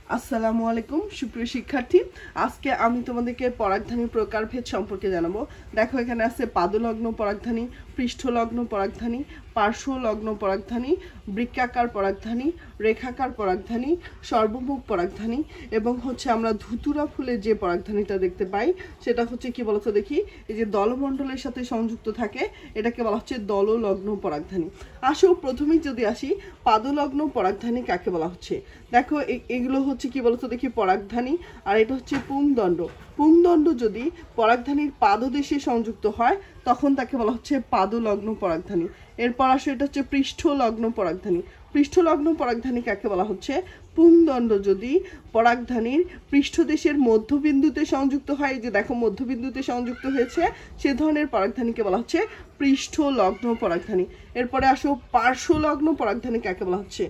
আসসালামু আলাইকুম সুপ্রিয় শিক্ষার্থী, আজকে আমি তোমাদেরকে পরাগধানীর প্রকারভেদ সম্পর্কে জানাবো। দেখো, এখানে আছে পাদলগ্ন পরাগধানী, পৃষ্ঠলগ্ন পরাগধানী, পার্শ্বলগ্ন পরাগধানী, বৃক্কাকার পরাগধানী, রেখাকার পরাগধানী, সর্বমুখ পরাগধানী এবং আমরা ধুতুরা ফুলের যে পরাগধানীটা দেখতে পাই সেটা কি বলতো দেখি। এই যে দলমণ্ডলের সাথে সংযুক্ত থাকে এটাকে বলা হচ্ছে দললগ্ন পরাগধানী। আসো প্রথমেই যদি আসি, পাদলগ্ন পরাগধানী কাকে বলা হচ্ছে। দেখো, এগুলো কি বলতো দেখি পরাগধানী, আর এটা হচ্ছে পুংদণ্ড। পুংদণ্ড যদি পরাগধানীর পাদদেশে সংযুক্ত হয় তখন তাকে বলা হচ্ছে পাদলগ্ন পরাগধানী। এরপর আসো, এটা হচ্ছে পৃষ্ঠলগ্ন পরাগধানী। পৃষ্ঠলগ্ন পরাগধানী কাকে বলা হচ্ছে, পুংদণ্ড যদি পরাগধানীর পৃষ্ঠদেশের মধ্যবিন্দুতে সংযুক্ত হয়, এই যে দেখো মধ্যবিন্দুতে সংযুক্ত হয়েছে, সে ধরনের পরাগধানীকে বলা হচ্ছে পৃষ্ঠলগ্ন পরাগধানী। এরপরে আসো, পার্শ্বলগ্ন পরাগধানী কাকে বলা হচ্ছে,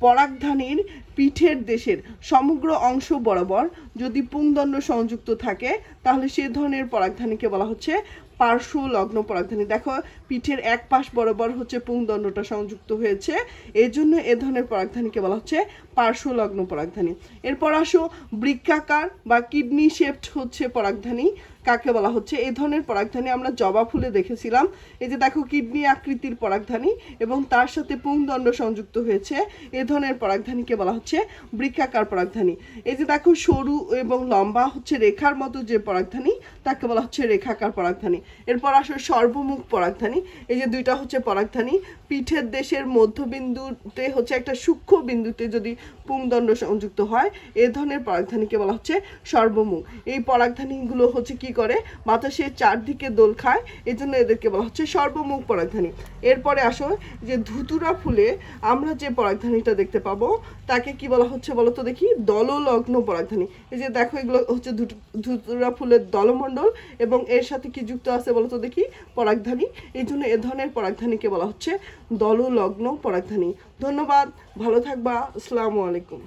পরাগধানীর পিঠের দেশের সমগ্র অংশ বরাবর যদি পুংদণ্ড সংযুক্ত থাকে তাহলে সে ধরনের পরাগধানীকে বলা হচ্ছে পার্শ্বলগ্ন পরাগধানী। দেখো, পিঠের এক পাশ বরাবর পুংদণ্ডটা সংযুক্ত হয়েছে, এই জন্য এ ধরনের পরাগধানীকে বলা হচ্ছে পার্শ্বলগ্ন পরাগধানী। এরপর আসো, বৃক্কাকার বা কিডনি শেপড পরাগধানী কাকে বলা হচ্ছে। এই ধরনের পরাগধানী আমরা জবা ফুলে দেখেছিলাম। এই যে দেখো, কিডনি আকৃতির পরাগধানী এবং তার সাথে পুংদণ্ড সংযুক্ত হয়েছে, এ ধরনের পরাগধানীকে বলা হচ্ছে বৃক্কাকার পরাগধানী। এই যে দেখো, সরু এবং লম্বা রেখার মতো যে পরাগধানী তাকে বলা হচ্ছে রেখাকার পরাগধানী। এরপর আসো, সর্বমুখ পরাগধানী। এই যে দুইটা পরাগধানী, পিঠের দেশের মধ্যবিন্দুতে একটা সূক্ষ্ম বিন্দুতে যদি পুংদণ্ড সংযুক্ত হয় এ ধরনের পরাগধানীকে বলা হচ্ছে সর্বমুখ। এই পরাগধানীগুলো কি করে, বাতাসের চারদিকে দোল খায়, এই জন্য এদেরকে বলা হচ্ছে সর্বমুখ পরাগধানী। এরপরে আসো, যে ধুতুরা ফুলে আমরা যে পরাগধানীটা দেখতে পাবো তাকে কি বলা হচ্ছে বলতো দেখি, দললগ্ন পরাগধানী। এই যে দেখো, এগুলো ধুতুরা ফুলের দলমণ্ডল এবং এর সাথে কি যুক্ত আছে বলতো দেখি, পরাগধানী। এই জন্য এ ধরনের পরাগধানীকে বলা হচ্ছে দললগ্ন পরাগধানী। ধন্যবাদ, ভালো থাকবা, আসসালামু আলাইকুম।